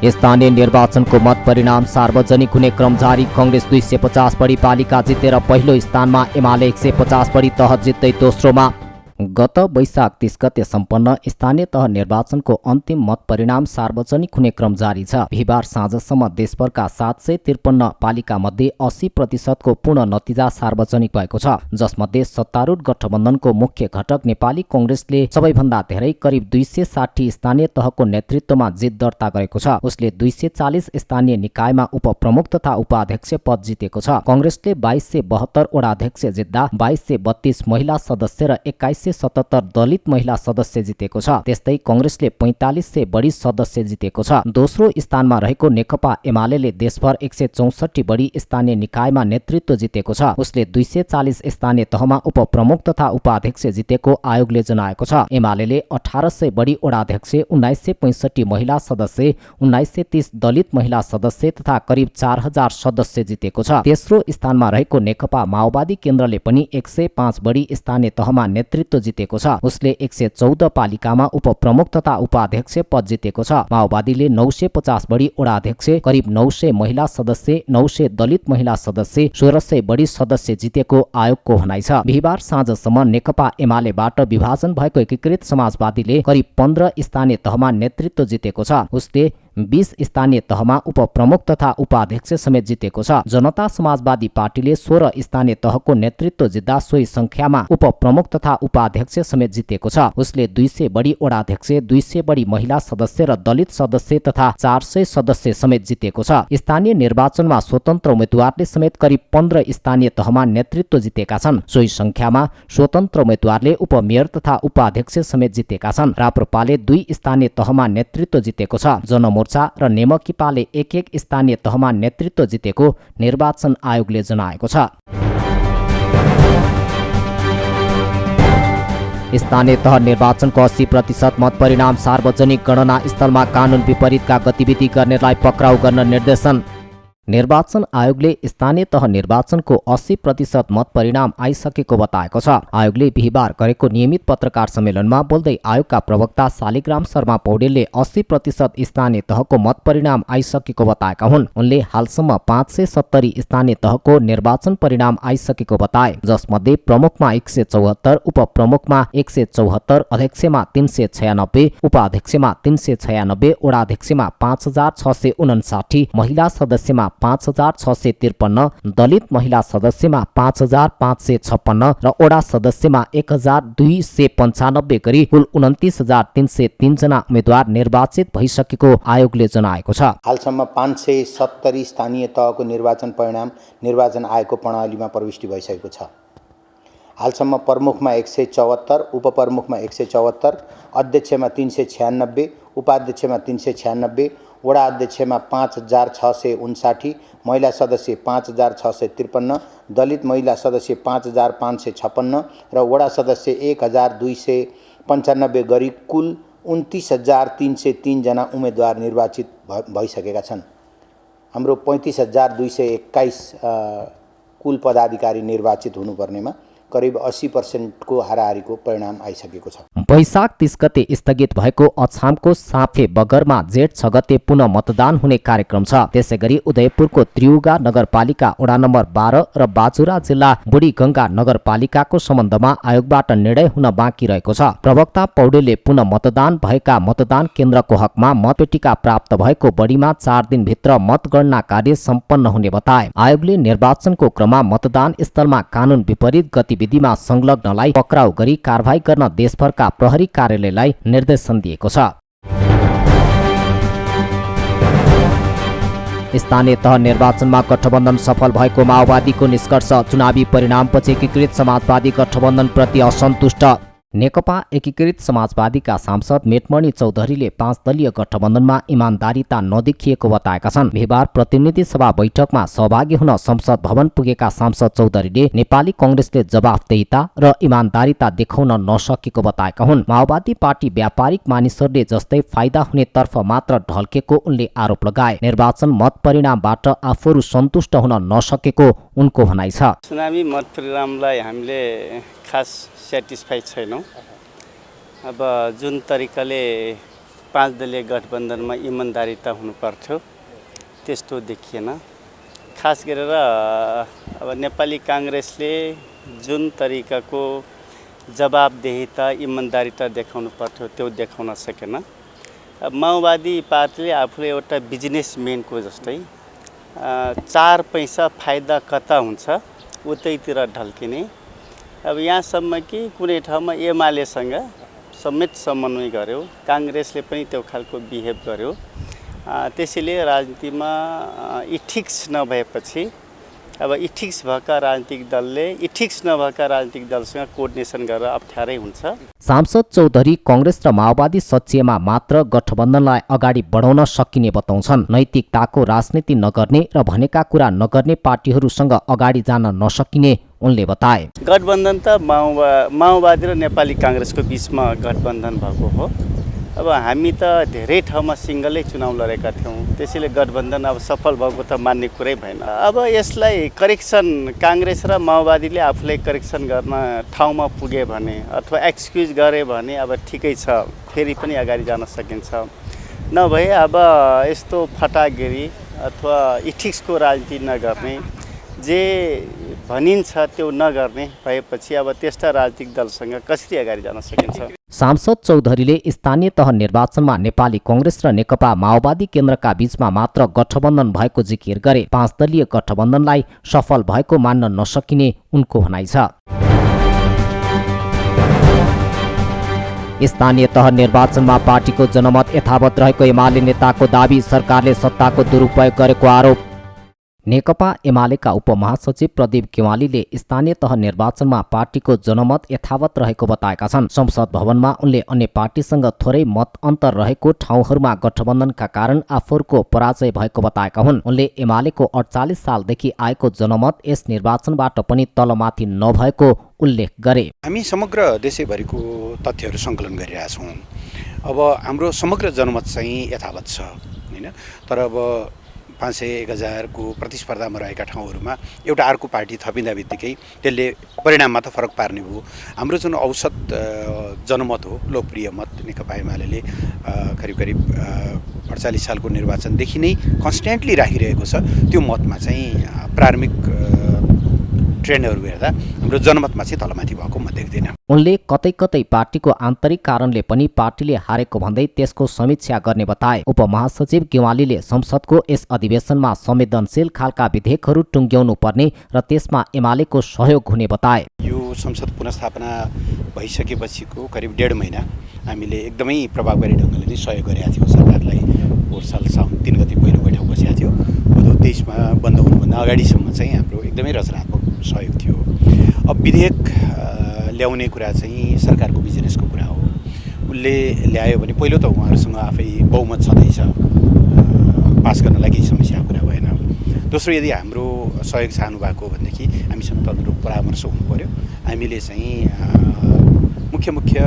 स्थानीय निर्वाचनको मत परिणाम सार्वजनिक हुने क्रम जारी। कांग्रेस 250 बढी पालिका जितेर पहिलो स्थानमा, एमाले 150 बढी तह जित्दै दोस्रोमा। गत वैशाख 30 गते सम्पन्न स्थानीय तह निर्वाचनको अन्तिम मत परिणाम सार्वजनिक हुने क्रम जारी छ। बिहिबार साँझसम्म देशभरका 753 पालिका मध्ये 80% को पूर्ण नतिजा सार्वजनिक भएको छ, जसमध्ये सत्तारूढ गठबन्धनको मुख्य घटक नेपाली कांग्रेसले सबैभन्दा धेरै करिब 260 स्थानीय तहको नेतृत्वमा जित दर्ता गरेको छ। उसले 240 स्थानीय निकायमा उपप्रमुख तथा उपाध्यक्ष पद जितेको छ। कांग्रेसले 2272 वडा अध्यक्ष जित्दा 2232 महिला सदस्य र 2177 दलित महिला सदस्य जितेको छ। त्यस्तै कांग्रेसले 4500 बढी सदस्य जितेको छ। दोस्रो स्थानमा रहेको नेकपा एमाले देशभर 164 बढी स्थानीय निकायमा नेतृत्व जितेको छ। उसले 240 स्थानीय तहमा उपप्रमुख तथा उपाध्यक्ष जितेको आयोगले जनाएको छ। एमाले 1800 बढी वडा अध्यक्ष, 1965 महिला सदस्य, 1930 दलित महिला सदस्य तथा करिब 4000 सदस्य जितेको छ। तेस्रो स्थानमा रहेको नेकपा माओवादी केन्द्रले पनि 105 बढी स्थानीय तहमा नेतृत्व जितेको छ। उसले 114 पालिकामा उपप्रमुख तथा उपाध्यक्ष पद जितेको छ। माओवादीले 950 बढी वडा अध्यक्ष, करिब 900 महिला सदस्य, 900 दलित महिला सदस्य, 1600 बढी सदस्य जितेको आयोगको भनाइ छ। बिहिबार साँझसम्म नेकपा एमालेबाट विभाजन भएको एकीकृत समाजवादीले करिब 15 स्थानीय तहमा नेतृत्व जितेको छ। उसले 20 स्थानीय तहमा उपप्रमुख तथा उपाध्यक्ष समेत जितेको छ। जनता समाजवादी पार्टीले 16 स्थानीय तहको नेतृत्व जित्दा सोही संख्यामा उपप्रमुख तथा उपाध्यक्ष समेत जितेको छ। उसले 200 बढी वडा अध्यक्ष, 200 बढी महिला सदस्य र दलित सदस्य तथा 400 सदस्य समेत जितेको छ। स्थानीय निर्वाचनमा स्वतन्त्र उम्मेद्वारले समेत करिब 15 स्थानीय तहमा नेतृत्व जितेका छन्। सोही संख्यामा स्वतन्त्र उम्मेद्वारले उपमेयर तथा उपाध्यक्ष समेत जितेका छन्। राप्रपाले 2 स्थानीय तहमा नेतृत्व जितेको छ। जनमोर्चा र नेमकिपाले 1-1 स्थानीय तहमा नेतृत्व जितेको निर्वाचन आयोगले जनाएको छ। स्थानीय तह निर्वाचनको 80% मत परिणाम सार्वजनिक। गणना स्थलमा कानुन विपरीतका गतिविधि गर्नेलाई पक्राउ गर्न निर्देशन। निर्वाचन आयोगले स्थानीय तह निर्वाचनको 80% मत परिणाम आइसकेको बताएको छ। आयोगले बिहिबार गरेको नियमित पत्रकार सम्मेलनमा बोल्दै आयोगका प्रवक्ता शालिग्राम शर्मा पौडेलले 80% स्थानीय तहको मत परिणाम आइसकेको बताएका हुन्। उनले हालसम्म 570 स्थानीय तहको निर्वाचन परिणाम आइसकेको बताए, जसमध्ये प्रमुखमा 174, उपप्रमुखमा 174, अध्यक्षमा 396, उपाध्यक्षमा 396, वडाध्यक्षमा 5659, महिला सदस्यमा 5653, दलित महिला सदस्यमा 5556 र वडा सदस्यमा 1295 गरी कुल 29303 जना उम्मेद्वार निर्वाचित भइसकेको आयोगले जनाएको छ। हालसम्म 570 स्थानीय तहको निर्वाचन परिणाम निर्वाचन आयोगको प्रणालीमा प्रविष्टि भइसकेको छ। हालसम्म प्रमुखमा 174, उपप्रमुखमा 174, अध्यक्षमा 396, उपाध्यक्षमा 396, वडा अध्यक्षमा 5659, महिला सदस्य 5653, दलित महिला सदस्य 5556 र वडा सदस्य 1295 गरी कुल 29303 जना उम्मेदवार निर्वाचित भइसकेका छन्। हाम्रो 35221 कुल पदाधिकारी निर्वाचित हुनुपर्नेमा करिब 80% को हाराहारीको परिणाम आइसकेको छ। वैशाख 30 गते स्थगित भएको अछामको साफे बगरमा जेठ 6 गते पुनः मतदान हुने कार्यक्रम छ। त्यसैगरी उदयपुरको त्रियुगा नगरपालिका वडा नम्बर 12 र बाजुरा जिल्ला बुढीगंगा नगरपालिकाको सम्बन्धमा आयोगबाट निर्णय हुन बाँकी रहेको छ। प्रवक्ता पौडेलले पुनः मतदान भएका मतदान केन्द्रको हकमा मतपेटिका प्राप्त भएको बढीमा 4 दिनभित्र मतगणना कार्य सम्पन्न हुने बताए। आयोगले निर्वाचनको क्रममा मतदान स्थलमा कानुन विपरीत गतिविधिमा संलग्नलाई पक्राउ गरी कारबाही गर्न देशभरका प्रहरी कार्यालयलाई निर्देशन दिएको छ। स्थानीय तह निर्वाचनमा गठबन्धन सफल भएको माओवादीको निष्कर्ष। चुनावी परिणामपछि एकीकृत समाजवादी गठबन्धन प्रति असन्तुष्ट। नेकपा एकीकृत समाजवादीका सांसद मेटमणि चौधरीले 5 दलीय गठबन्धनमा इमान्दारिता नदेखिएको बताएका छन्। बिहिबार प्रतिनिधि सभा बैठकमा सहभागी हुन संसद भवन पुगेका सांसद चौधरीले नेपाली कांग्रेसले जवाफदेहिता र इमान्दारिता देखाउन नसकेको बताएका हुन्। माओवादी पार्टी व्यापारिक मानिसहरूले जस्तै फाइदा हुने तर्फ मात्र ढल्केको उनले आरोप लगाए। निर्वाचन मत परिणामबाट आफूहरू सन्तुष्ट हुन नसकेको उनको भनाइ छ। चुनावी मत परिणामलाई हामीले खास सेटिस्फाइड छैनौँ। अब जुन तरिकाले पाँच दलीय गठबन्धनमा इमान्दारिता हुनुपर्थ्यो, त्यस्तो देखिएन। खास गरेर अब नेपाली काङ्ग्रेसले जुन तरिकाको जवाबदेहिता इमान्दारिता देखाउनु पर्थ्यो त्यो देखाउन सकेन। अब माओवादी पार्टीले आफूले एउटा बिजनेसम्यानको जस्तै चार पैसा फाइदा कता हुन्छ उतैतिर ढल्किने। अब यहाँसम्म कि कुनै ठाउँमा एमालेसँग समेत समन्वय गर्यो, काङ्ग्रेसले पनि त्यो खालको बिहेभ गर्यो। त्यसैले राजनीतिमा इथिक्स नभएपछि अब इथिक्स भएका राजनीतिक दलले इथिक्स नभएका राजनीतिक दलसँग कोर्डिनेसन गरेर अप्ठ्यारै हुन्छ। सांसद चौधरी कांग्रेस र माओवादी सचिवमा मात्र गठबन्धनलाई अगाडि बढाउन सकिने बताउँछन्। नैतिकताको राजनीति नगर्ने र भनेका कुरा नगर्ने पार्टीहरूसँग अगाडि जान नसकिने उनले बताए। गठबन्धन त माओवादी र नेपाली काङ्ग्रेसको बिचमा गठबन्धन भएको हो। अब हामी त धेरै ठाउँमा सिङ्गलै चुनाव लडेका थियौँ, त्यसैले गठबन्धन अब सफल भएको त मान्ने कुरै भएन। अब यसलाई करेक्सन काङ्ग्रेस र माओवादीले आफूलाई करेक्सन गर्न ठाउँमा पुगे भने अथवा एक्सक्युज गरे भने अब ठिकै छ, फेरि पनि अगाडि जान सकिन्छ। नभए अब यस्तो फटागिरी अथवा इथिक्सको राजनीति नगर्ने, जे भनिन्छ त्यो नगर्ने भएपछि अब त्यस्ता राजनीतिक दलसँग कसरी अगाडि जान सकिन्छ। सांसद चौधरीले स्थानीय तह निर्वाचनमा नेपाली कांग्रेस र नेकपा माओवादी केन्द्रका बीचमा मात्र गठबन्धन भएको जिकिर गरे। 5 दलीय गठबन्धनलाई सफल भएको मान्न नसकिने उनको भनाइ छ। स्थानीय तह निर्वाचनमा पार्टीको जनमत यथावत रहेको एमाले नेताको दाबी, सरकारले सत्ताको दुरुपयोग गरेको आरोप। नेकपा एमालेका उपमहासचिव प्रदीप गेवालीले स्थानीय तह निर्वाचनमा पार्टीको जनमत यथावत रहेको बताएका छन्। संसद भवनमा उनले अन्य पार्टीसँग थोरै मत अन्तर रहेको ठाउँहरूमा गठबन्धनका कारण आफूहरूको पराजय भएको बताएका हुन्। उनले एमालेको 48 सालदेखि आएको जनमत यस निर्वाचनबाट पनि तलमाथि नभएको उल्लेख गरे। हामी समग्र देशैभरिको तथ्यहरू सङ्कलन गरिरहेछौँ। अब हाम्रो समग्र जनमत चाहिँ यथावत छ हैन, तर अब 500-1000 को प्रतिस्पर्धामा रहेका ठाउँहरूमा एउटा अर्को पार्टी थपिँदा बित्तिकै त्यसले परिणाममा त फरक पार्ने भयो। हाम्रो जुन औसत जनमत हो, लोकप्रिय मत, नेकपा एमाले करिब 48 सालको निर्वाचनदेखि नै कन्स्ट्यान्टली राखिरहेको छ। त्यो मतमा चाहिँ प्रारम्भिक ट्रेन्डहरू हेर्दा हाम्रो जनमतमा चाहिँ तलमाथि भएको म देख्दिनँ। उनले कतै कतै पार्टीको आन्तरिक कारणले पनि पार्टीले हारेको भन्दै त्यसको समीक्षा गर्ने बताए। उपमहासचिव गेवालीले संसदको यस अधिवेशनमा संवेदनशील खालका विधेयकहरू टुङ्ग्याउनु पर्ने र त्यसमा एमालेको सहयोग हुने बताए। यो संसद पुनर्स्थापना भइसकेपछिको करिब 1.5 महिना हामीले एकदमै प्रभावकारी ढङ्गले नै सहयोग गरेका थियौँ सरकारलाई। पोहोर साल साउन 3 गते पहिलो बैठक बसेको थियो। भदौ 23 मा बन्द हुनुभन्दा अगाडिसम्म चाहिँ हाम्रो एकदमै रचनात्मक सहयोग थियो। अब विधेयक ल्याउने कुरा चाहिँ सरकारको बिजनेसको कुरा हो। उसले ल्यायो भने पहिलो त उहाँहरूसँग आफै बहुमत छँदैछ, पास गर्नलाई केही समस्या कुरा भएन। दोस्रो, यदि हाम्रो सहयोग चाहनु भएको भनेदेखि हामीसँग तदनुरूप परामर्श हुनु पर्यो। हामीले चाहिँ मुख्य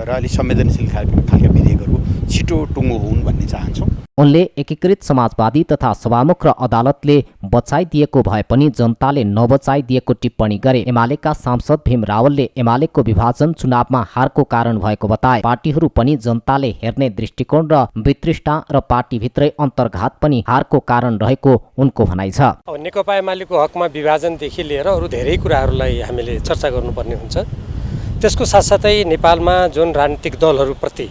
र अलिक संवेदनशील खालका विधेयकहरू छिटो टुङ्गो हुन् भन्ने चाहन्छौँ। उनले एकीकृत समाजवादी तथा सभामुख र अदालतले बचाइदिएको भए पनि जनताले नबचाइदिएको टिप्पणी गरे। एमालेका सांसद भीम रावलले एमालेको विभाजन चुनावमा हारको कारण भएको बताए। पार्टीहरू पनि जनताले हेर्ने दृष्टिकोण र वितृष्णा र पार्टीभित्रै अन्तर्घात पनि हारको कारण रहेको उनको भनाइ छ। अब नेकपा एमालेको हकमा विभाजनदेखि लिएर अरू धेरै कुराहरूलाई हामीले चर्चा गर्नुपर्ने हुन्छ। त्यसको साथसाथै नेपालमा जुन राजनीतिक दलहरूप्रति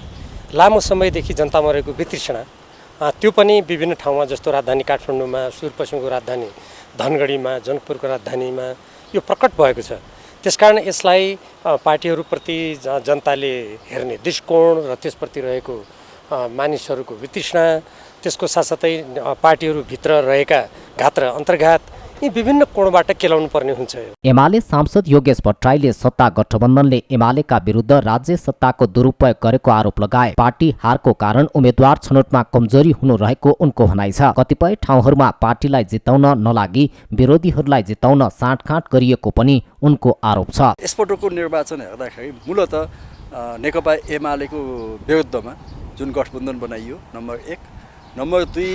लामो समयदेखि जनतामा रहेको वितृष्णा, त्यो पनि विभिन्न ठाउँमा जस्तो राजधानी काठमाडौँमा, सुदूरपश्चिमको राजधानी धनगढीमा, जनकपुरको राजधानीमा यो प्रकट भएको छ। त्यसकारण यसलाई पार्टीहरूप्रति जनताले हेर्ने दृष्टिकोण र त्यसप्रति रहेको मानिसहरूको वितृष्णा, त्यसको साथसाथै पार्टीहरूभित्र रहेका घात र अन्तर्घात, यी विभिन्न कोणबाट केलाउनु पर्ने हुन्छ। एमाले सांसद योगेश भट्टराईले सत्ता गठबन्धनले एमालेका विरुद्ध राज्य सत्ताको दुरुपयोग गरेको आरोप लगाए। पार्टी हारको कारण उम्मेद्वार छनौटमा कमजोरी हुनु रहेको उनको भनाइ छ। कतिपय ठाउँहरूमा पार्टीलाई जिताउन नलागी विरोधीहरूलाई जिताउन साँठगाँठ गरिएको पनि उनको आरोप छ। यसपटकको निर्वाचन हेर्दाखेरि मूलतः नेकपा एमालेको विरुद्धमा जुन गठबन्धन बनाइयो, नम्बर 1। नम्बर 2,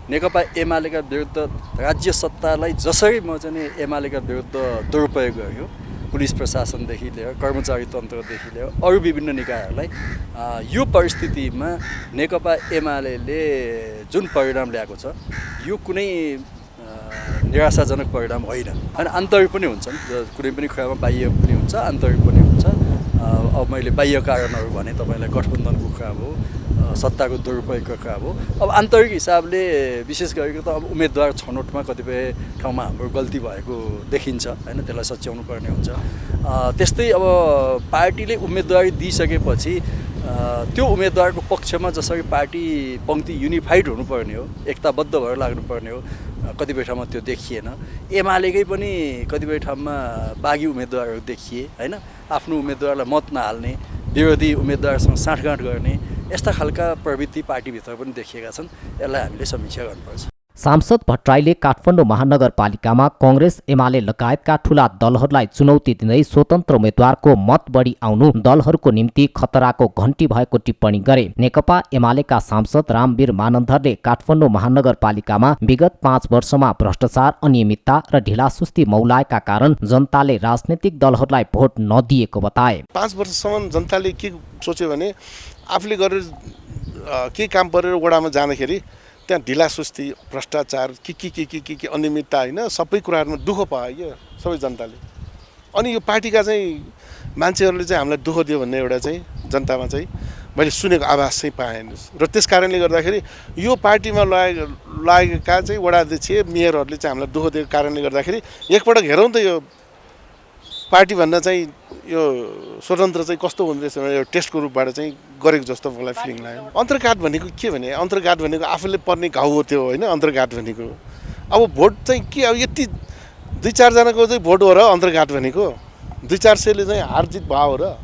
नेकपा एमालेका विरुद्ध राज्य सत्तालाई जसरी म चाहिँ एमालेका विरुद्ध दुरुपयोग गर्यो, पुलिस प्रशासनदेखि लिएर कर्मचारी तन्त्रदेखि लिएर अरू विभिन्न निकायहरूलाई यो परिस्थितिमा नेकपा एमाले जुन परिणाम ल्याएको छ यो कुनै निराशाजनक परिणाम होइन होइन। आन्तरिक पनि हुन्छन्, कुनै पनि कुरामा बाह्य पनि हुन्छ, आन्तरिक पनि हुन्छ। अब मैले बाह्य कारणहरू भने तपाईँलाई गठबन्धनको कुरा हो, सत्ताको दुरुपयोगको कुरा हो। अब आन्तरिक हिसाबले विशेष गरेको त अब उम्मेदवार छनौटमा कतिपय ठाउँमा हाम्रो गल्ती भएको देखिन्छ होइन, त्यसलाई सच्याउनु पर्ने हुन्छ। त्यस्तै अब पार्टीले उम्मेदवारी दिइसकेपछि त्यो उम्मेदवारको पक्षमा जसरी पार्टी पङ्क्ति युनिफाइड हुनुपर्ने हो, एकताबद्ध भएर लाग्नुपर्ने हो, कतिपय ठाउँमा त्यो देखिएन। एमालेकै पनि कतिपय ठाउँमा बागी उम्मेदवारहरू देखिए होइन, आफ्नो उम्मेदवारलाई मत नहाल्ने, विरोधी उम्मेदवारसँग साँठगाँठ गर्ने, यस्ता खालका प्रवृत्ति पार्टीभित्र पनि देखिएका छन्। यसलाई हामीले समीक्षा गर्नुपर्छ। सांसद भट्टराईले काठमाडौँ महानगरपालिकामा कांग्रेस एमाले लगायतका ठूला दलहरूलाई चुनौती दिँदै स्वतन्त्र उम्मेद्वारको मत बढी आउनु दलहरूको निम्ति खतराको घण्टी भएको टिप्पणी गरे। नेकपा एमालेका सांसद रामवीर मानन्धरले काठमाडौँ महानगरपालिकामा विगत 5 वर्षमा भ्रष्टाचार, अनियमितता र ढिलासुस्ती मौलाएका कारण जनताले राजनैतिक दलहरूलाई भोट नदिएको बताए। 5 वर्षसम्म जनताले के सोच्यो भने आफूले गरेर के काम परेर वडामा जाँदाखेरि त्यहाँ ढिलासुस्ती, भ्रष्टाचार, के अनियमितता होइन, सबै कुराहरूमा दुःख पायो सबै जनताले। अनि यो पार्टीका चाहिँ मान्छेहरूले चाहिँ हामीलाई दुःख दियो भन्ने एउटा चाहिँ जनतामा चाहिँ मैले सुनेको आभास चाहिँ पाएँ। र त्यस कारणले गर्दाखेरि यो पार्टीमा लागेका चाहिँ वडाध्यक्ष मेयरहरूले चाहिँ हामीलाई दुःख दिएको कारणले गर्दाखेरि एकपटक हेरौँ त यो पार्टीभन्दा चाहिँ यो स्वतन्त्र चाहिँ कस्तो हुँदो रहेछ भने यो टेस्टको रूपबाट चाहिँ गरेको जस्तो मलाई फिलिङ लाग्यो। अन्तर्घात भनेको के भने, अन्तर्घात भनेको आफूले पर्ने घाउ हो त्यो होइन। अन्तर्घात भनेको अब भोट चाहिँ के, अब यति 2-4 जनाको चाहिँ भोट हो र अन्तर्घात भनेको 200-400ले चाहिँ हार जित भाव हो र।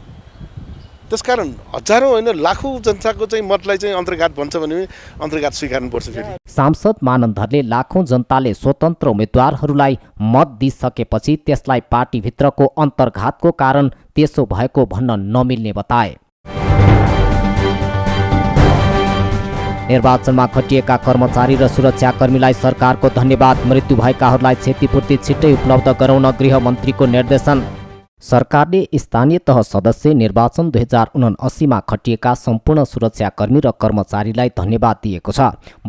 त्यसकारण हजारौँ होइन लाखौँ जनताको चाहिँ मतलाई चाहिँ अन्तर्घात भन्छ भने अन्तर्घात स्वीकार्नुपर्छ। फेरि सांसद मानन्धरले लाखौं जनताले स्वतन्त्र उम्मेद्वारहरूलाई मत दिइसकेपछि त्यसलाई पार्टीभित्रको अन्तर्घातको कारण त्यसो भएको भन्न नमिल्ने बताए। निर्वाचनमा खटिएका कर्मचारी र सुरक्षाकर्मीलाई सरकारको धन्यवाद। मृत्यु भएकाहरूलाई क्षतिपूर्ति छिट्टै उपलब्ध गराउन गृहमन्त्रीको निर्देशन। सरकारले स्थानीय तह सदस्य निर्वाचन 2079मा खटिएका सम्पूर्ण सुरक्षाकर्मी र कर्मचारीलाई धन्यवाद दिएको छ।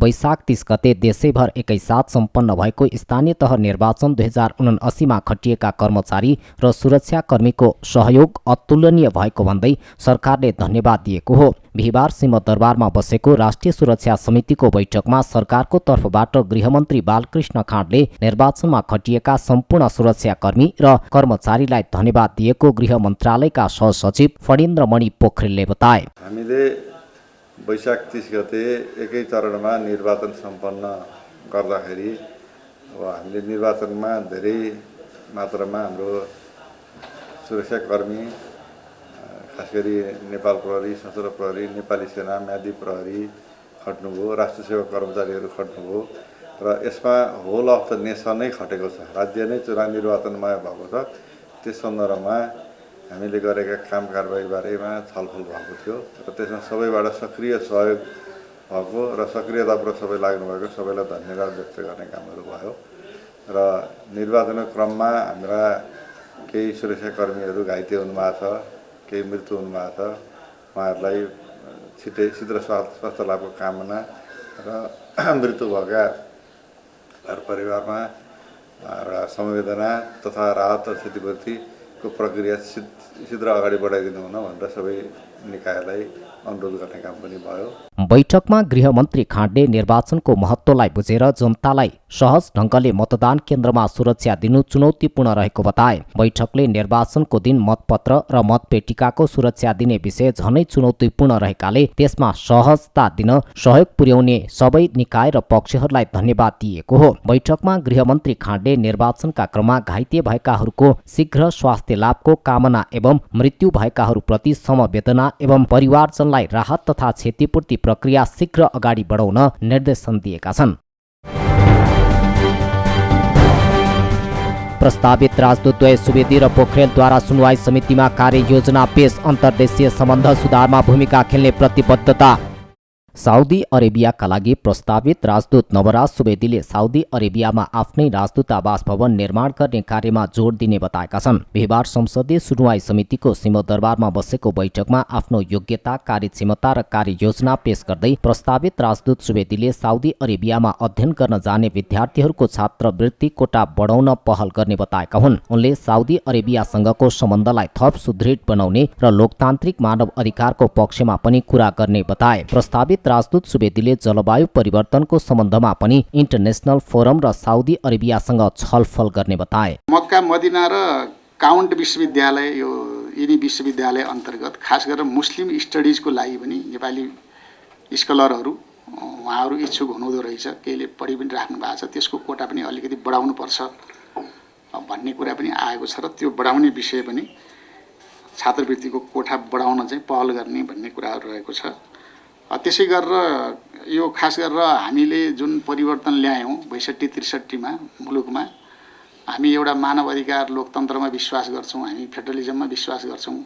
वैशाख 30 गते देशैभर एकैसाथ सम्पन्न भएको स्थानीय तह निर्वाचन 2079मा खटिएका कर्मचारी र सुरक्षाकर्मीको सहयोग अतुलनीय भएको भन्दै सरकारले धन्यवाद दिएको हो। बिहिबार सिंहदरबारमा बसेको राष्ट्रिय सुरक्षा समितिको बैठकमा सरकारको तर्फबाट गृहमन्त्री बालकृष्ण खाँडले निर्वाचनमा खटिएका सम्पूर्ण सुरक्षाकर्मी र कर्मचारीलाई धन्यवाद दिएको गृह मन्त्रालयका सहसचिव फणीन्द्रमणि पोखरेलले बताए। हामीले वैशाख 30 गते एकै चरणमा निर्वाचन सम्पन्न गर्दाखेरि अब हामीले निर्वाचनमा धेरै मात्रामा हाम्रो सुरक्षाकर्मी, खास गरी नेपाल प्रहरी, सशस्त्र प्रहरी, नेपाली सेना, म्यादी प्रहरी खट्नुभयो, राष्ट्रिय सेवा कर्मचारीहरू खट्नुभयो र यसमा होल अफ द नेसन नै खटेको छ। राज्य नै चुनाव निर्वाचनमय भएको छ। त्यस सन्दर्भमा हामीले गरेका काम कारबाही बारेमा छलफल भएको थियो र त्यसमा सबैबाट सक्रिय सहयोग भएको र सक्रियतापूर्वक सबै लाग्नुभएको, सबैलाई धन्यवाद व्यक्त गर्ने कामहरू भयो। र निर्वाचनको क्रममा हाम्रा केही सुरक्षाकर्मीहरू घाइते हुनुभएको छ, केही मृत्यु हुनुभएको छ। उहाँहरूलाई छिट्टै शीघ्र स्वास्थ्य लाभको कामना र मृत्यु भएका घर परिवारमा एउटा संवेदना तथा राहत र क्षतिपूर्तिको प्रक्रिया शीघ्र अगाडि बढाइदिनु हुन भनेर सबै निकायलाई अनुरोध गर्ने काम पनि भयो। बैठकमा गृहमन्त्री खाँडले निर्वाचनको महत्त्वलाई बुझेर जनतालाई सहज ढङ्गले मतदान केन्द्रमा सुरक्षा दिनु चुनौतीपूर्ण रहेको बताए। बैठकले निर्वाचनको दिन मतपत्र र मतपेटिकाको सुरक्षा दिने विषय झनै चुनौतीपूर्ण रहेकाले त्यसमा सहजता दिन सहयोग पुर्याउने सबै निकाय र पक्षहरूलाई धन्यवाद दिएको हो। बैठकमा गृहमन्त्री खाँडले निर्वाचनका क्रममा घाइते भएकाहरूको शीघ्र स्वास्थ्य लाभको कामना एवं मृत्यु भएकाहरूप्रति समवेदना एवं परिवारजनलाई राहत तथा क्षतिपूर्ति प्रक्रिया शीघ्र अगाडि बढाउन निर्देशन दिएका छन्। प्रस्तावित राजदूतद्वय सुवेदी र पोखरेलद्वारा सुनवाई समितिमा कार्ययोजना पेश। अन्तर्देशीय सम्बन्ध सुधारमा भूमिका खेल्ने प्रतिबद्धता। साउदी अरेबियाका लागि प्रस्तावित राजदूत नवराज सुवेदीले साउदी अरेबियामा आफ्नै राजदूतावास भवन निर्माण गर्ने कार्यमा जोड दिने बताएका छन्। बिहिबार संसदीय सुनवाई समितिको सिंहदरबारमा बसेको बैठकमा आफ्नो योग्यता, कार्यक्षमता र कार्ययोजना पेश गर्दै प्रस्तावित राजदूत सुवेदीले साउदी अरेबियामा अध्ययन गर्न जाने विद्यार्थीहरूको छात्रवृत्ति कोटा बढाउन पहल गर्ने बताएका हुन्। उनले साउदी अरेबियासँगको सम्बन्धलाई थप सुदृढ बनाउने र लोकतान्त्रिक मानव अधिकारको पक्षमा पनि कुरा गर्ने बताए। प्रस्तावित राजदूत सुवेदीले जलवायु परिवर्तनको सम्बन्धमा पनि इन्टरनेसनल फोरम र साउदी अरेबियासँग छलफल गर्ने बताए। मक्का, मदिना र काउन्ट विश्वविद्यालय, यो यिनी विश्वविद्यालय अन्तर्गत खास गरेर मुस्लिम स्टडिजको लागि पनि नेपाली स्कलरहरू उहाँहरू इच्छुक हुनुहुँदो रहेछ, केहीले पढि पनि राख्नु भएको छ। त्यसको कोटा पनि अलिकति बढाउनुपर्छ भन्ने कुरा पनि आएको छ र त्यो बढाउने विषय पनि छात्रवृत्तिको कोठा बढाउन चाहिँ पहल गर्ने भन्ने कुराहरू रहेको छ। त्यसै गरेर यो खास गरेर हामीले जुन परिवर्तन ल्यायौँ 62-63 मुलुकमा, हामी एउटा मानव अधिकार लोकतन्त्रमा विश्वास गर्छौँ, हामी फेडरलिजममा विश्वास गर्छौँ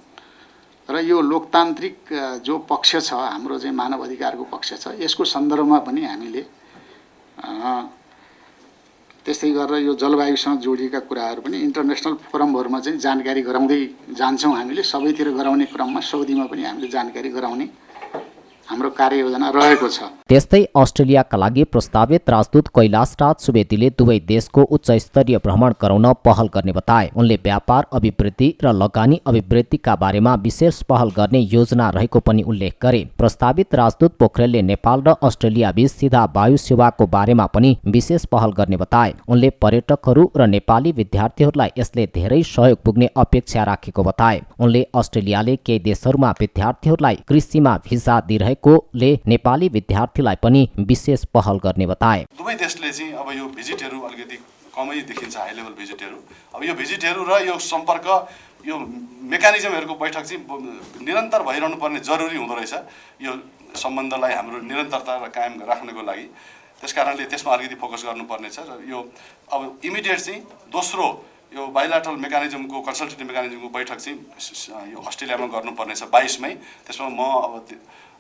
र यो लोकतान्त्रिक जो पक्ष छ हाम्रो चाहिँ मानव अधिकारको पक्ष छ, यसको सन्दर्भमा पनि हामीले त्यस्तै गरेर यो जलवायुसँग जोडिएका कुराहरू पनि इन्टरनेसनल फोरमहरूमा चाहिँ जानकारी गराउँदै जान्छौँ। हामीले सबैतिर गराउने क्रममा साउदीमा पनि हामीले जानकारी गराउने हाम्रो कार्ययोजना रहेको छ। त्यस्तै अस्ट्रेलियाका लागि प्रस्तावित राजदूत कैलाशराज सुवेदीले दुवै देशको उच्च स्तरीय भ्रमण गराउन पहल गर्ने बताए। उनले व्यापार अभिवृद्धि र लगानी अभिवृद्धिका बारेमा विशेष पहल गर्ने योजना रहेको पनि उल्लेख गरे। प्रस्तावित राजदूत पोखरेलले नेपाल र अस्ट्रेलिया बीच सिधा वायु सेवाको बारेमा पनि विशेष पहल गर्ने बताए। उनले पर्यटकहरू र नेपाली विद्यार्थीहरूलाई यसले धेरै सहयोग पुग्ने अपेक्षा राखेको बताए। उनले अस्ट्रेलियाले केही देशहरूमा विद्यार्थीहरूलाई कृषिमा भिसा दिइरहेकोले नेपाली विद्यार्थीलाई पनि विशेष पहल गर्ने बताए। दुवै देशले चाहिँ अब यो भिजिटहरू अलिकति कमै देखिन्छ, हाई लेभल भिजिटहरू। अब यो भिजिटहरू र यो सम्पर्क, यो मेकानिजमहरूको बैठक चाहिँ निरन्तर भइरहनु पर्ने जरुरी हुँदो रहेछ, यो सम्बन्धलाई हाम्रो निरन्तरता कायम राख्नको लागि। त्यस कारणले त्यसमा अलिकति फोकस गर्नुपर्ने छ र यो अब इमिडिएट चाहिँ दोस्रो यो बाइलाटरल मेकानिजमको कन्सल्टेटिभ मेकानिजमको बैठक चाहिँ यो अस्ट्रेलियामा गर्नुपर्ने छ 22 मई। त्यसमा म अब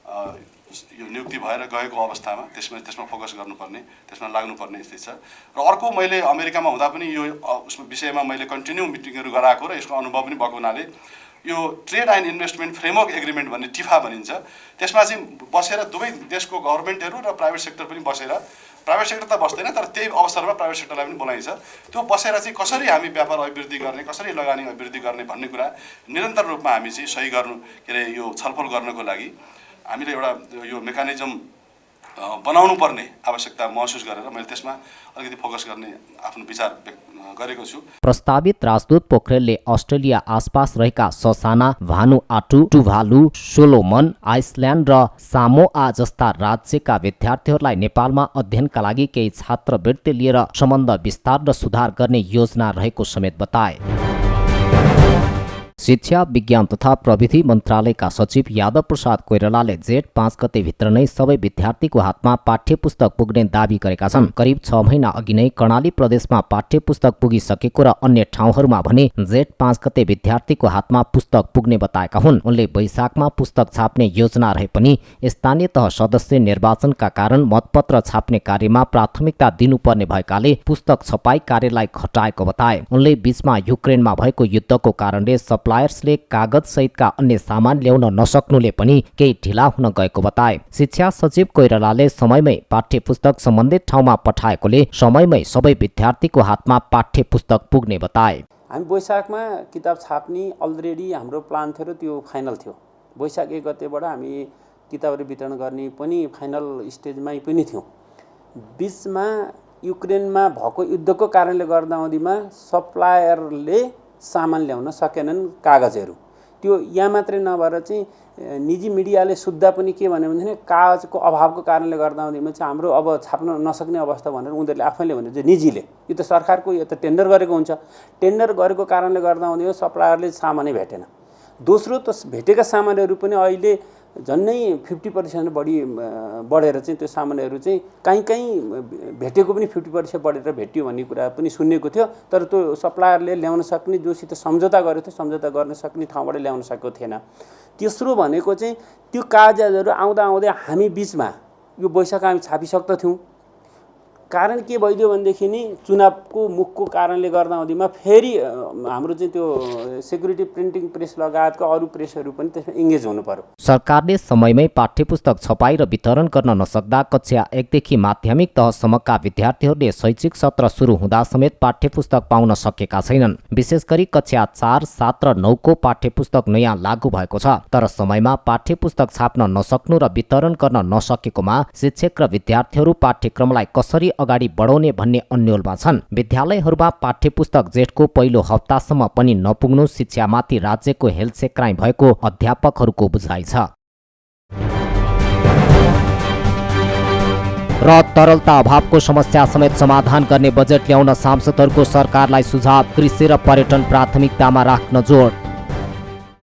यो नियुक्ति भएर गएको अवस्थामा त्यसमा फोकस गर्नुपर्ने, त्यसमा लाग्नुपर्ने स्थिति छ। र अर्को, मैले अमेरिकामा हुँदा पनि यो उसको विषयमा मैले कन्टिन्यू मिटिङहरू गराएको र यसको अनुभव पनि भएको हुनाले यो trade and investment framework agreement भन्ने टिफा भनिन्छ, त्यसमा चाहिँ बसेर दुवै देशको गभर्मेन्टहरू र प्राइभेट सेक्टर पनि बसेर, प्राइभेट सेक्टर त बस्दैन तर त्यही अवसरमा प्राइभेट सेक्टरलाई पनि बोलाइन्छ, त्यो बसेर चाहिँ कसरी हामी व्यापार अभिवृद्धि गर्ने, कसरी लगानी अभिवृद्धि गर्ने भन्ने कुरा निरन्तर रूपमा हामी चाहिँ सही गर्नु यो छलफल गर्नको लागि हामीले एउटा यो मेकानिजम बनाउनु पर्ने आवश्यकता महसुस गरेर मैले त्यसमा अलिकति फोकस गर्ने आफ्नो विचार गरेको छु। प्रस्तावित राजदूत पोखरेलले अस्ट्रेलिया आसपास रहेका ससाना, भानुआटु, टुभालु, सोलोमन आइसल्यान्ड र सामोआ जस्ता राज्यका विद्यार्थीहरूलाई नेपालमा अध्ययनका लागि केही छात्रवृत्ति लिएर सम्बन्ध विस्तार र सुधार गर्ने योजना रहेको समेत बताए। शिक्षा, विज्ञान तथा प्रविधि मन्त्रालयका सचिव यादव प्रसाद कोइरालाले जेठ 5 गते भित्र नै सबै विद्यार्थीको हातमा पाठ्यपुस्तक पुग्ने दावी गरेका छन्। करिब 6 महिना अघि नै कर्णाली प्रदेशमा पाठ्यपुस्तक पुगिसकेको र अन्य ठाउँहरूमा भने जेठ 5 गते विद्यार्थीको हातमा पुस्तक पुग्ने बताएका हुन्। उनले वैशाखमा पुस्तक छाप्ने योजना रहे पनि स्थानीय तह सदस्य निर्वाचनका कारण मतपत्र छाप्ने कार्यमा प्राथमिकता दिनुपर्ने भएकाले पुस्तक छपाई कार्यलाई घटाएको बताए। उनले बीचमा युक्रेनमा भएको युद्धको कारणले सप्लायर्सले कागज सहितका अन्य सामान ल्याउन नसक्नुले पनि केही ढिला हुन गएको बताए। शिक्षा सचिव कोइरालाले समयमै पाठ्यपुस्तक सम्बन्धित ठाउँमा पठाएकोले समयमै सबै विद्यार्थीको हातमा पाठ्यपुस्तक पुग्ने बताए। हामी वैशाखमा किताब छाप्ने अलरेडी हाम्रो प्लान थियो र त्यो फाइनल थियो। वैशाख 1 गतेबाट हामी किताबहरू वितरण गर्ने पनि फाइनल स्टेजमै पनि थियौँ। बीचमा युक्रेनमा भएको युद्धको कारणले गर्दा अवधिमा सप्लायरले सामान ल्याउन सकेनन्, कागजहरू। त्यो यहाँ मात्रै नभएर चाहिँ निजी मिडियाले सुत्दा पनि के भन्यो भने कागजको अभावको कारणले गर्दा अवधिमा चाहिँ हाम्रो अब छाप्न नसक्ने अवस्था भनेर उनीहरूले आफैले भन्यो चाहिँ निजीले, यो त सरकारको, यो त टेन्डर गरेको हुन्छ। टेन्डर गरेको कारणले गर्दा अवधिमा सप्लायरले सामानै भेटेन। दोस्रो त भेटेका सामानहरू पनि अहिले झन्नै 50% बढेर चाहिँ त्यो सामानहरू चाहिँ कहीँ भेटेको पनि 50% बढेर भेटियो भन्ने कुरा पनि सुनेको थियो। तर त्यो सप्लायरले ल्याउन सक्ने, जोसित सम्झौता गरेको थियो, सम्झौता गर्न सक्ने ठाउँबाट ल्याउन सकेको थिएन। तेस्रो भनेको चाहिँ त्यो कागजातहरू आउँदा आउँदै हामी बिचमा यो वैशाख हामी छापिसक्दथ्यौँ। कारण के भइदियो भनेदेखि नि चुनावको मुखको कारणले गर्दा हुँदैमा फेरि हाम्रो चाहिँ त्यो सेक्युरिटी प्रिन्टिङ प्रेस लगायतका अरू प्रेसहरू पनि त्यसमा इङ्गेज हुनु पर्यो। सरकारले समयमै पाठ्यपुस्तक छपाई र वितरण गर्न नसक्दा कक्षा 1 देखि माध्यमिक तहसम्मका विद्यार्थीहरूले शैक्षिक सत्र सुरु हुँदा समेत पाठ्यपुस्तक पाउन सकेका छैनन्। विशेष गरी कक्षा 4, 7 र 9 को पाठ्यपुस्तक नयाँ लागू भएको छ, तर समयमा पाठ्यपुस्तक छाप्न नसक्नु र वितरण गर्न नसकेकोमा शिक्षक र विद्यार्थीहरू पाठ्यक्रमलाई कसरी अगाडि बढाउने भन्ने अन्योलमा छन्। विद्यालयहरूमा पाठ्यपुस्तक जेठको पहिलो हप्तासम्म पनि नपुग्नु शिक्षामाथि राज्यको हेलसेक्राइ भएको अध्यापकहरूको बुझाइ छ। र तरलता अभावको समस्या समेत समाधान गर्ने बजेट ल्याउन सांसदहरूको सरकारलाई सुझाव, कृषि र पर्यटन प्राथमिकतामा राख्न जोड।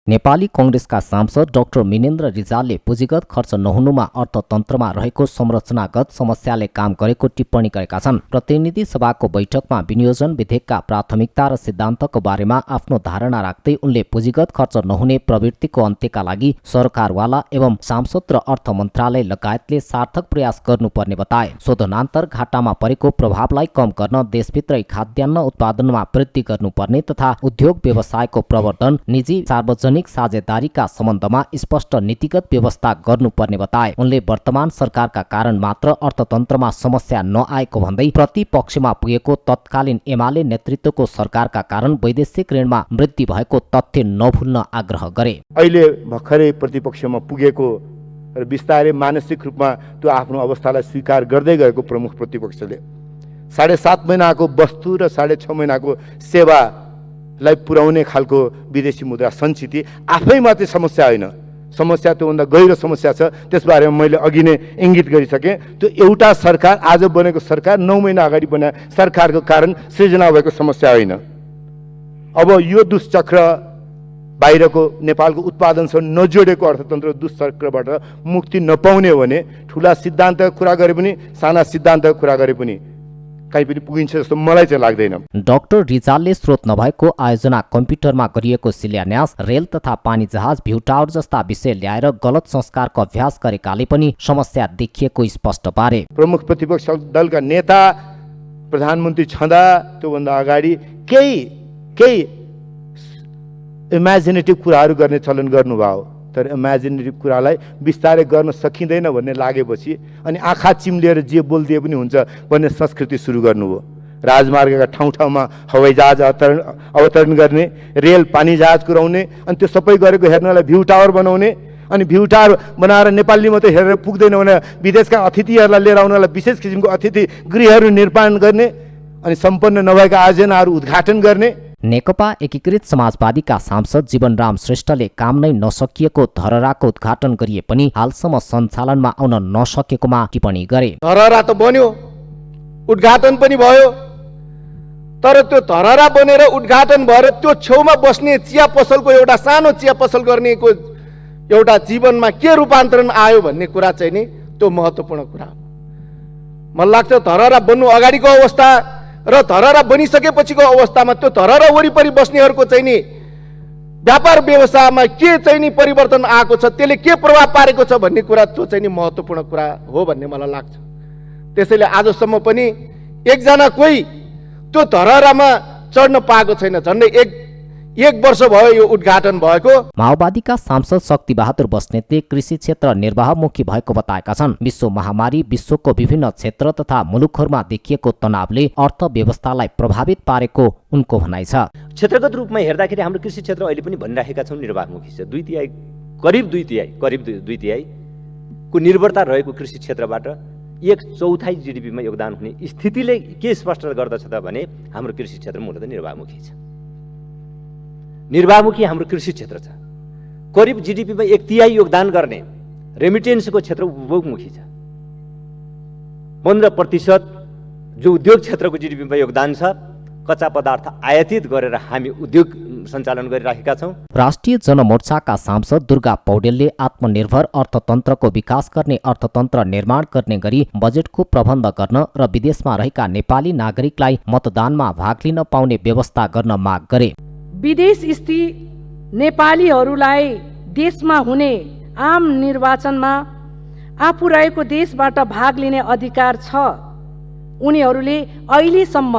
नेपाली कांग्रेसका सांसद डाक्टर मिनेन्द्र रिजालले पुँजीगत खर्च नहुनुमा अर्थतन्त्रमा रहेको संरचनागत समस्याले काम गरेको टिप्पणी गरेका छन्। प्रतिनिधि सभाको बैठकमा विनियोजन विधेयकका प्राथमिकता र सिद्धान्तको बारेमा आफ्नो धारणा राख्दै उनले पुँजीगत खर्च नहुने प्रवृत्तिको अन्त्यका लागि सरकारवाला एवं सांसद र अर्थ मन्त्रालय लगायतले सार्थक प्रयास गर्नुपर्ने बताए। शोधनान्तर घाटामा परेको प्रभावलाई कम गर्न देशभित्रै खाद्यान्न उत्पादनमा वृद्धि गर्नुपर्ने तथा उद्योग व्यवसायको प्रवर्धन, निजी सार्वजनिक साझेदारीका सम्बन्धमा स्पष्ट नीतिगत व्यवस्था गर्नुपर्ने बताए। उनले वर्तमान सरकारका कारण मात्र अर्थतन्त्रमा समस्या नआएको भन्दै प्रतिपक्षमा पुगेको तत्कालीन एमाले नेतृत्वको सरकारका कारण वैदेशिक ऋणमा वृद्धि भएको तथ्य नभुल्न आग्रह गरे। अहिले भर्खरै प्रतिपक्षमा पुगेको र बिस्तारै मानसिक रूपमा त्यो आफ्नो अवस्थालाई स्वीकार गर्दै गएको प्रमुख प्रतिपक्षले 7.5 महिनाको वस्तु र 6.5 महिनाको सेवा लाई पुर्याउने खालको विदेशी मुद्रा सञ्चिति आफैमा चाहिँ समस्या होइन, समस्या त्योभन्दा गहिरो समस्या छ। त्यसबारेमा मैले अघि नै इङ्गित गरिसकेँ। त्यो एउटा सरकार, आज बनेको सरकार 9 महिना अगाडि बनेको सरकारको कारण सृजना भएको समस्या होइन। अब यो दुष्चक्र बाहिरको नेपालको उत्पादनसँग नजोडेको अर्थतन्त्र दुष्चक्रबाट मुक्ति नपाउने हो भने ठुला सिद्धान्तको कुरा गरे पनि साना सिद्धान्तको कुरा गरे पनि कहीँ पनि पुगिन्छ जस्तो मलाई चाहिँ लाग्दैन। डाक्टर रिजालले स्रोत नभएको आयोजना कम्प्युटरमा गरिएको शिलान्यास, रेल तथा पानी जहाज, भ्यू टावर जस्ता विषय ल्याएर गलत संस्कारको अभ्यास गरेकाले पनि समस्या देखिएको स्पष्ट पारे। प्रमुख प्रतिपक्ष दलका नेता प्रधानमन्त्री छँदा त्योभन्दा अगाडि केही इमेजिनेटिभ कुराहरू गर्ने चलन गर्नुभयो, तर इमेजिनेटिभ कुरालाई बिस्तारै गर्न सकिँदैन भन्ने लागेपछि अनि आँखा चिम्लिएर जे बोलिदिए पनि हुन्छ भन्ने संस्कृति सुरु गर्नुभयो। राजमार्गका ठाउँ हवाईजहाज अवतरण गर्ने, रेल पानी जहाज कुराउने, अनि त्यो सबै गरेको हेर्नलाई भ्यू टावर बनाउने, अनि भ्यू टावर बनाएर नेपाली मात्रै हेरेर पुग्दैन भने विदेशका अतिथिहरूलाई लिएर आउनलाई विशेष किसिमको अतिथि गृहहरू निर्माण गर्ने, अनि सम्पन्न नभएका आयोजनाहरू उद्घाटन गर्ने। नेकपा एकीकृत समाजवादीका सांसद जीवनराम श्रेष्ठले काम नै नसकिएको धरहराको उद्घाटन गरिए पनि हालसम्म सञ्चालनमा आउन नसकेकोमा टिप्पणी गरे। धरहरा त बन्यो, उद्घाटन पनि भयो, तर त्यो धरहरा बनेर उद्घाटन भएर त्यो छेउमा बस्ने चिया पसलको एउटा सानो चिया पसल गर्नेको एउटा जीवनमा के रूपान्तरण आयो भन्ने कुरा चाहिँ नि त्यो महत्त्वपूर्ण कुरा हो। मलाई लाग्छ धरहरा बन्नु अगाडिको अवस्था र धरहरा बनिसकेपछिको अवस्थामा त्यो धरहरा वरिपरि बस्नेहरूको चाहिँ नि व्यापार व्यवसायमा के चाहिँ नि परिवर्तन आएको छ, त्यसले के प्रभाव पारेको छ भन्ने कुरा त्यो चाहिँ नि महत्त्वपूर्ण कुरा हो भन्ने मलाई लाग्छ। त्यसैले आजसम्म पनि एकजना कोही त्यो धरहरामा चढ्न पाएको छैन। झन्डै एक वर्ष भयो यो उद्घाटन भएको। माओवादीका सांसद शक्ति बहादुर बस्नेतले कृषि क्षेत्र निर्वाहमुखी भएको बताएका छन्। विश्व महामारी, विश्वको विभिन्न क्षेत्र तथा मुलुकहरूमा देखिएको तनावले अर्थव्यवस्थालाई प्रभावित पारेको उनको भनाइ छ। क्षेत्रगत रूपमा हेर्दाखेरि हाम्रो कृषि क्षेत्र अहिले पनि भनिराखेका छौँ निर्वाहमुखी छ। करिब दुई तिहाई को निर्भरता रहेको कृषि क्षेत्रबाट 1/4 जिडिपीमा योगदान हुने स्थितिले के स्पष्ट गर्दछ त भने हाम्रो कृषि क्षेत्र मूलतः निर्वाहमुखी छ। निर्वाहमुखी हाम्रो कृषि क्षेत्र छ। करिब जिडिपीमा 1/3 योगदान गर्ने रेमिटेन्सको क्षेत्र उपभोगमुखी छ। 15% जो उद्योग क्षेत्रको जिडिपीमा योगदान छ कच्चा पदार्थ आयातित गरेर हामी उद्योग सञ्चालन गरिराखेका छौँ। राष्ट्रिय जनमोर्चाका सांसद दुर्गा पौडेलले आत्मनिर्भर अर्थतन्त्रको विकास गर्ने, अर्थतन्त्र निर्माण गर्ने गरी बजेटको प्रबन्ध गर्न र विदेशमा रहेका नेपाली नागरिकलाई मतदानमा भाग लिन पाउने व्यवस्था गर्न माग गरे। विदेश स्थित नेपालीहरूलाई देशमा हुने आम निर्वाचनमा आफू रहेको देशबाट भाग लिने अधिकार छ, उनीहरूले अहिलेसम्म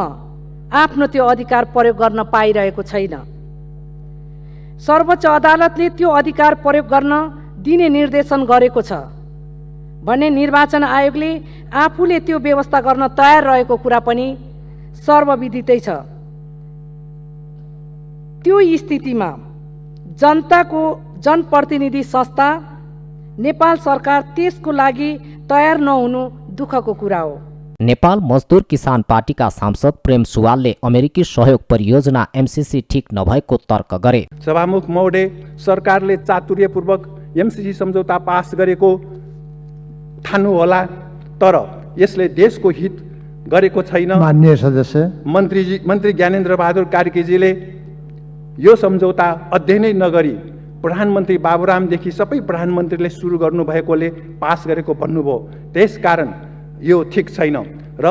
आफ्नो त्यो अधिकार प्रयोग गर्न पाइरहेको छैन। सर्वोच्च अदालतले त्यो अधिकार प्रयोग गर्न दिने निर्देशन गरेको छ भने निर्वाचन आयोगले आफूले त्यो व्यवस्था गर्न तयार रहेको कुरा पनि सर्वविदितै छ। त्यो स्थितिमा जनताको जनप्रतिनिधि संस्था नेपाल सरकार त्यसको लागि तयार नहुनु दुःखको कुरा हो। नेपाल मजदुर किसान पार्टीका सांसद प्रेम सुवालले अमेरिकी सहयोग परियोजना एमसीसी ठिक नभएको तर्क गरे। सभामुख महोदय, सरकारले चातुर्यपूर्वक एमसीसी सम्झौता पास गरेको ठान्नु होला, तर यसले देशको हित गरेको छैन। माननीय सदस्य मन्त्री ज्ञानेन्द्र बहादुर कार्कीजीले यो सम्झौता अध्ययनै नगरी प्रधानमन्त्री बाबुरामदेखि सबै प्रधानमन्त्रीले सुरु गर्नुभएकोले पास गरेको भन्नुभयो। त्यसकारण यो ठिक छैन र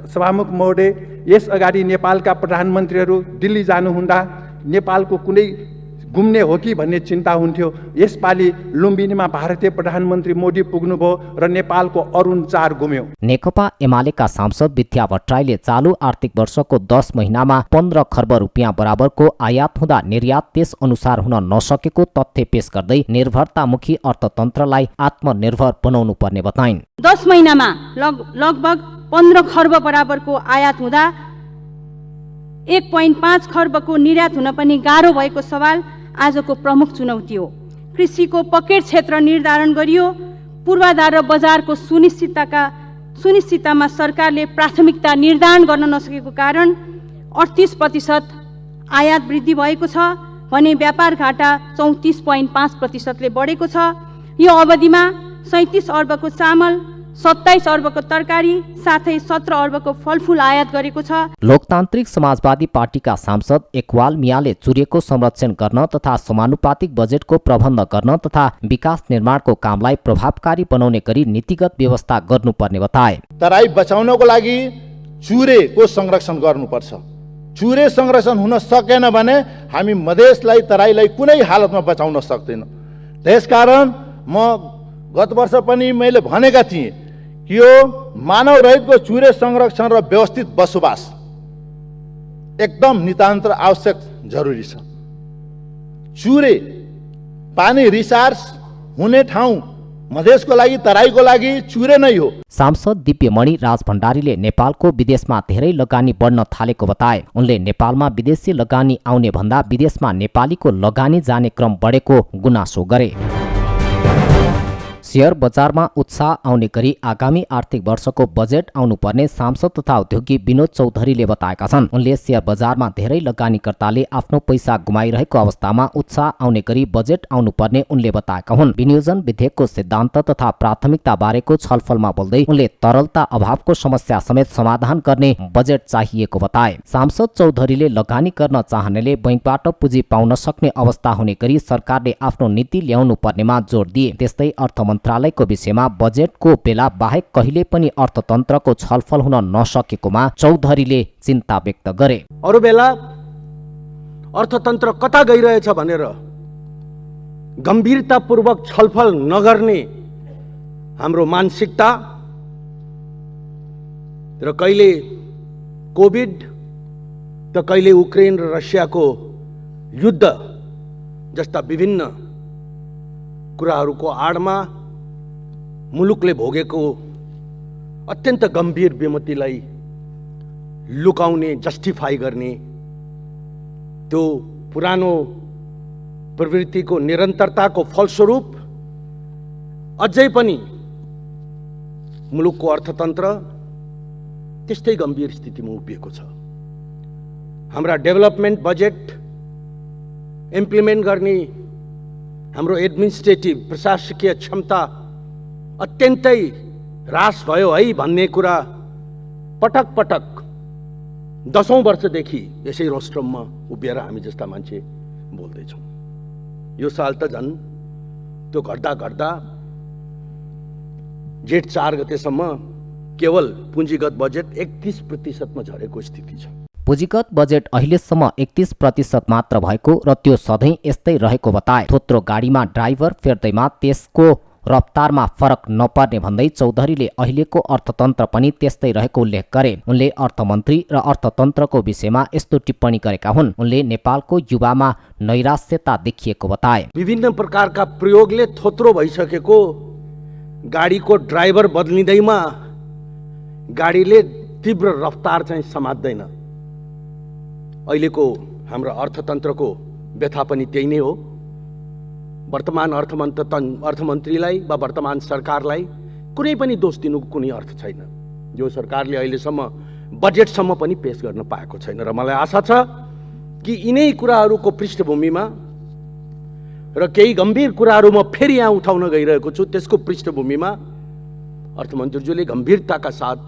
सभामुख महोदय, यस अगाडि नेपालका प्रधानमन्त्रीहरू दिल्ली जानुहुँदा नेपालको कुनै घुम्ने हो कि भन्ने चिन्ता हुन्थ्यो। यसपालि लुम्बिनीमा भारतीय प्रधानमन्त्री मोदी पुग्नुभयो र नेपालको अरुण 4 घुम्यो। नेकपा एमालेका सांसद विद्या भट्टराईले चालु आर्थिक वर्षको 10 महिनामा 15 खर्ब रुपियाँ बराबरको आयात हुँदा निर्यात त्यस अनुसार हुन नसकेको तथ्य पेश गर्दै निर्भरतामुखी अर्थतन्त्रलाई आत्मनिर्भर बनाउनु पर्ने बताइन्। 10 महिनामा लगभग 15 खर्ब बराबरको आयात हुँदा 1.5 खर्बको निर्यात हुन पनि गाह्रो भएको सवाल आजको प्रमुख चुनौती हो। कृषिको पकेट क्षेत्र निर्धारण गरियो। पूर्वाधार र बजारको सुनिश्चिततामा सरकारले प्राथमिकता निर्धारण गर्न नसकेको कारण 38% आयात वृद्धि भएको छ भने व्यापार घाटा 34.5%ले बढेको छ। यो अवधिमा 37 अर्बको चामल, 27 अर्बको तरकारी साथै 17 अर्बको फलफुल आयात गरेको छ। लोकतान्त्रिक समाजवादी पार्टीका सांसद एकवाल मियाले चुरिएको संरक्षण गर्न तथा समानुपातिक बजेटको प्रबन्ध गर्न तथा विकास निर्माणको कामलाई प्रभावकारी बनाउने गरी नीतिगत व्यवस्था गर्नुपर्ने बताए। तराई बचाउनको लागि चुरेको संरक्षण गर्नुपर्छ। चुरे संरक्षण हुन सकेन भने हामी मधेसलाई तराईलाई कुनै हालतमा बचाउन सक्दैनौँ। त्यसकारण म गत वर्ष पनि मैले भनेका थिएँ कि यो मानव रहितको चुरे संरक्षण र व्यवस्थित बसोबास एकदम नितान्त आवश्यक जरुरी छ। चुरे पानी रिचार्ज हुने ठाउँ मधेसको लागि तराईको लागि चुरे नै हो। सांसद दिव्यमणि राज भण्डारीले नेपालको विदेशमा धेरै लगानी बढ्न थालेको बताए। उनले नेपालमा विदेशी लगानी आउने भन्दा विदेशमा नेपालीको लगानी जाने क्रम बढेको गुनासो गरे। शेयर बजारमा उत्साह आउने गरी आगामी आर्थिक वर्षको बजेट आउनुपर्ने सांसद तथा उद्योगी विनोद चौधरीले बताएका छन्। उनले शेयर बजारमा धेरै लगानीकर्ताले आफ्नो पैसा गुमाइरहेको अवस्थामा उत्साह आउने गरी बजेट आउनुपर्ने उनले बताएका हुन्। विनियोजन विधेयकको सिद्धान्त तथा प्राथमिकता बारेको छलफलमा बोल्दै उनले तरलता अभावको समस्या समेत समाधान गर्ने बजेट चाहिएको बताए। सांसद चौधरीले लगानी गर्न चाहनेले बैंकबाट पुँजी पाउन सक्ने अवस्था हुने गरी सरकारले आफ्नो नीति ल्याउनु पर्नेमा जोड दिए। त्यस्तै अर्थ मन्त्रालयको विषयमा बजेटको बेला बाहेक कहिले पनि अर्थतन्त्रको छलफल हुन नसकेकोमा चौधरीले चिन्ता व्यक्त गरे। अरू बेला अर्थतन्त्र कता गइरहेछ भनेर गम्भीरतापूर्वक छलफल नगर्ने हाम्रो मानसिकता र कहिले कोभिड त कहिले युक्रेन र रसियाको युद्ध जस्ता विभिन्न कुराहरूको आडमा मुलुकले भोगेको अत्यन्त गम्भीर विमतिलाई लुकाउने, जस्टिफाई गर्ने त्यो पुरानो प्रवृत्तिको निरन्तरताको फलस्वरूप अझै पनि मुलुकको अर्थतन्त्र त्यस्तै गम्भीर स्थितिमा उभिएको छ। हाम्रा डेभलपमेन्ट बजेट इम्प्लिमेन्ट गर्ने हाम्रो एडमिनिस्ट्रेटिभ प्रशासकीय क्षमता अत्यन्तै ह्रास भयो है भन्ने कुरा पटक पटक 10औं वर्षदेखि यसै रोस्ट्रममा उभिएर हामी जस्ता मान्छे बोल्दैछौँ। यो साल त झन् त्यो घट्दा घट्दा जेठ 4 गतेसम्म केवल पुँजीगत बजेट 31% झरेको स्थिति छ। पुँजीगत बजेट अहिलेसम्म 31% मात्र भएको र त्यो सधैँ यस्तै रहेको बताए। थोत्रो गाडीमा ड्राइभर फेर्दैमा त्यसको रफ्तारमा फरक नपर्ने भन्दै चौधरीले अहिलेको अर्थतन्त्र पनि त्यस्तै रहेको उल्लेख गरे। उनले अर्थमन्त्री र अर्थतन्त्रको विषयमा यस्तो टिप्पणी गरेका हुन्। उनले नेपालको युवामा नैराश्यता देखिएको बताए। विभिन्न प्रकारका प्रयोगले थोत्रो भइसकेको गाडीको ड्राइभर बदलिँदैमा गाडीले तीव्र रफ्तार चाहिँ समात्दैन। अहिलेको हाम्रो अर्थतन्त्रको व्यथा पनि त्यही नै हो। वर्तमान अर्थमन्त्रीलाई वा वर्तमान सरकारलाई कुनै पनि दोष दिनुको कुनै अर्थ छैन। यो सरकारले अहिलेसम्म बजेटसम्म पनि पेश गर्न पाएको छैन र मलाई आशा छ कि यिनै कुराहरूको पृष्ठभूमिमा र केही गम्भीर कुराहरू म फेरि यहाँ उठाउन गइरहेको छु, त्यसको पृष्ठभूमिमा अर्थमन्त्रीज्यूले गम्भीरताका साथ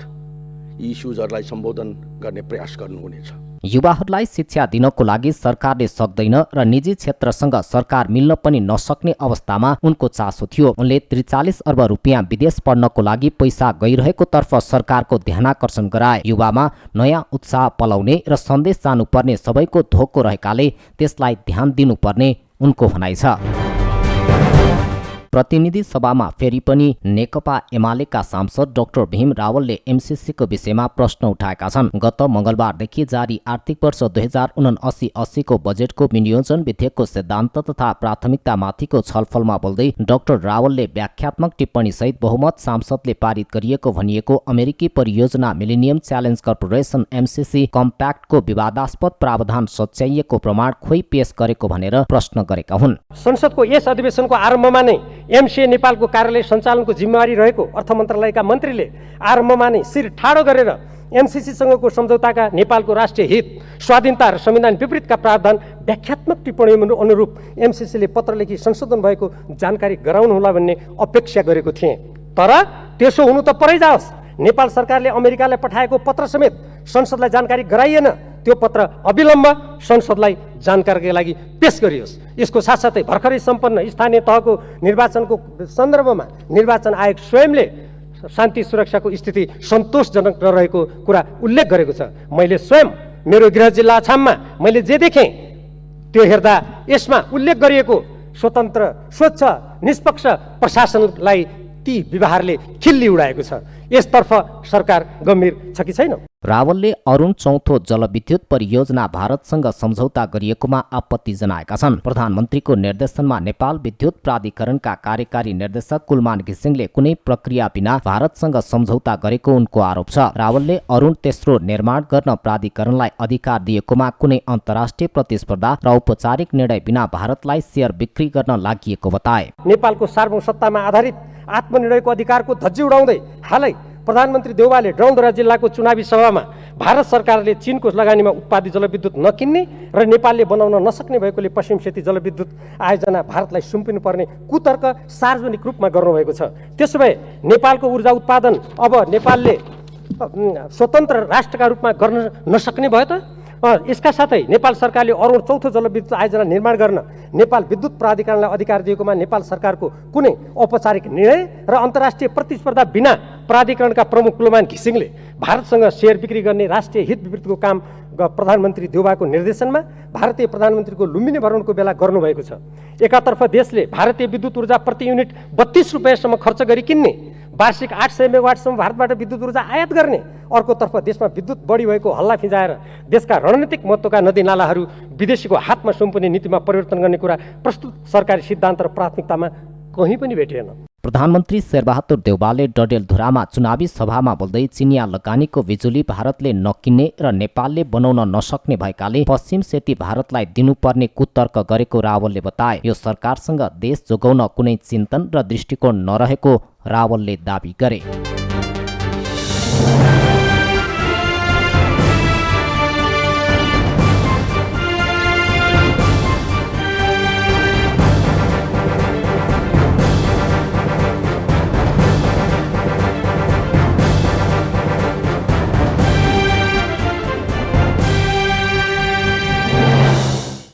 यी इस्युजहरूलाई सम्बोधन गर्ने प्रयास गर्नुहुनेछ। युवाहरूलाई शिक्षा दिनको लागि सरकारले सक्दैन र निजी क्षेत्रसँग सरकार मिल्न पनि नसक्ने अवस्थामा उनको चासो थियो। उनले 43 अर्ब रुपियाँ विदेश पढ्नको लागि पैसा गइरहेको तर्फ सरकारको ध्यानाकर्षण गराए। युवामा नयाँ उत्साह पलाउने र सन्देश जानुपर्ने सबैको धोको रहेकाले त्यसलाई ध्यान दिनुपर्ने उनको भनाइ छ। प्रतिनिधि सभामा फेरि पनि नेकपा एमालेका सांसद डाक्टर भीम रावलले एमसीसीको विषयमा प्रश्न उठाएका छन्। गत मंगलबारदेखि जारी आर्थिक वर्ष 2079-80 को बजेटको विनियोजन विधेयकको सिद्धान्त तथा प्राथमिकतामाथिको छलफलमा बोल्दै डाक्टर रावलले व्याख्यात्मक टिप्पणी सहित बहुमत सांसदले पारित गरिएको भनिएको अमेरिकी परियोजना मिलेनियम च्यालेन्ज कर्पोरेसन एमसीसी कम्प्याक्टको विवादास्पद प्रावधान सच्याइएको प्रमाण खोइ पेश गरेको भनेर प्रश्न गरेका हुन्। संसदको यस अधिवेशनको आरम्भमा नै एमसीए नेपालको कार्यालय सञ्चालनको जिम्मेवारी रहेको अर्थ मन्त्रालयका मन्त्रीले आरम्भमा नै शिर ठाडो गरेर एमसीसीसँगको सम्झौताका नेपालको राष्ट्रिय हित, स्वाधीनता र संविधान विपरीतका प्रावधान व्याख्यात्मक टिप्पणी अनुरूप एमसीसीले पत्र लेखी संशोधन भएको जानकारी गराउनुहोला भन्ने अपेक्षा गरेको थिएँ। तर त्यसो हुनु त परै जाओस्, नेपाल सरकारले अमेरिकालाई पठाएको पत्र समेत संसदलाई जानकारी गराइएन। त्यो पत्र अविलम्ब संसदलाई जानकारीका लागि पेश गरियोस्। यसको साथसाथै भर्खरै सम्पन्न स्थानीय तहको निर्वाचनको सन्दर्भमा निर्वाचन आयोग स्वयंले शान्ति सुरक्षाको स्थिति सन्तोषजनक नरहेको कुरा उल्लेख गरेको छ। मैले स्वयं मेरो गृह जिल्ला अछाममा मैले जे देखेँ त्यो हेर्दा यसमा उल्लेख गरिएको स्वतन्त्र, स्वच्छ, निष्पक्ष प्रशासनलाई ती व्यवहारले खिल्ली उडाएको छ। यसतर्फ सरकार गम्भीर छ कि छैन? रावलले अरुण चौथो जलविद्युत परियोजना भारतसँग सम्झौता गरिएकोमा आपत्ति जनाएका छन्। प्रधानमन्त्रीको निर्देशनमा नेपाल विद्युत प्राधिकरणका कार्यकारी निर्देशक कुलमान घिसिङले कुनै प्रक्रिया बिना भारतसँग सम्झौता गरेको उनको आरोप छ। रावलले अरुण तेस्रो निर्माण गर्न प्राधिकरणलाई अधिकार दिएकोमा कुनै अन्तर्राष्ट्रिय प्रतिस्पर्धा र औपचारिक निर्णय बिना भारतलाई शेयर बिक्री गर्न लागि बताए। नेपालको सार्वभौमसत्तामा आधारित आत्मनिर्णयको अधिकारको धज्जी उडाउँदै हालै प्रधानमन्त्री देउवाले डौलधुरा जिल्लाको चुनावी सभामा भारत सरकारले चीनको लगानीमा उत्पादित जलविद्युत नकिन्ने र नेपालले बनाउन नसक्ने भएकोले पश्चिम सेती जलविद्युत आयोजना भारतलाई सुम्पिनुपर्ने कुतर्क सार्वजनिक रूपमा गर्नुभएको छ। त्यसो भए नेपालको ऊर्जा उत्पादन अब नेपालले स्वतन्त्र राष्ट्रका रूपमा गर्न नसक्ने भयो त? यसका साथै नेपाल सरकारले अरुण चौथो जलविद्युत आयोजना निर्माण गर्न नेपाल विद्युत प्राधिकरणलाई अधिकार दिएकोमा नेपाल सरकारको कुनै औपचारिक निर्णय र अन्तर्राष्ट्रिय प्रतिस्पर्धा बिना प्राधिकरणका प्रमुख कुलमान घिसिङले भारतसँग शेयर बिक्री गर्ने राष्ट्रिय हित विपरीतको काम प्रधानमन्त्री देउवाको निर्देशनमा भारतीय प्रधानमन्त्रीको लुम्बिनी भ्रमणको बेला गर्नुभएको छ। एकातर्फ देशले भारतीय विद्युत ऊर्जा प्रति युनिट 32 रुपियाँसम्म खर्च गरी किन्ने, वार्षिक 800 मेगावाटसम्म भारतबाट विद्युत ऊर्जा आयात गर्ने, अर्कोतर्फ देशमा विद्युत बढी भएको हल्ला फिजाएर देशका रणनीतिक महत्त्वका नदीनालाहरू विदेशीको हातमा सुम्पिने नीतिमा परिवर्तन गर्ने कुरा प्रस्तुत सरकारी सिद्धान्त र प्राथमिकतामा कहीँ पनि भेटिएन। प्रधानमन्त्री शेरबहादुर देउवाले डडेलधुरामा चुनावी सभामा बोल्दै चिनिया लगानीको बिजुली भारतले नकिन्ने र नेपालले बनाउन नसक्ने भएकाले पश्चिम सेती भारतलाई दिनुपर्ने कुतर्क गरेको रावलले बताए। यो सरकारसँग देश जोगाउन कुनै चिन्तन र दृष्टिकोण नरहेको रावलले दाबी गरे।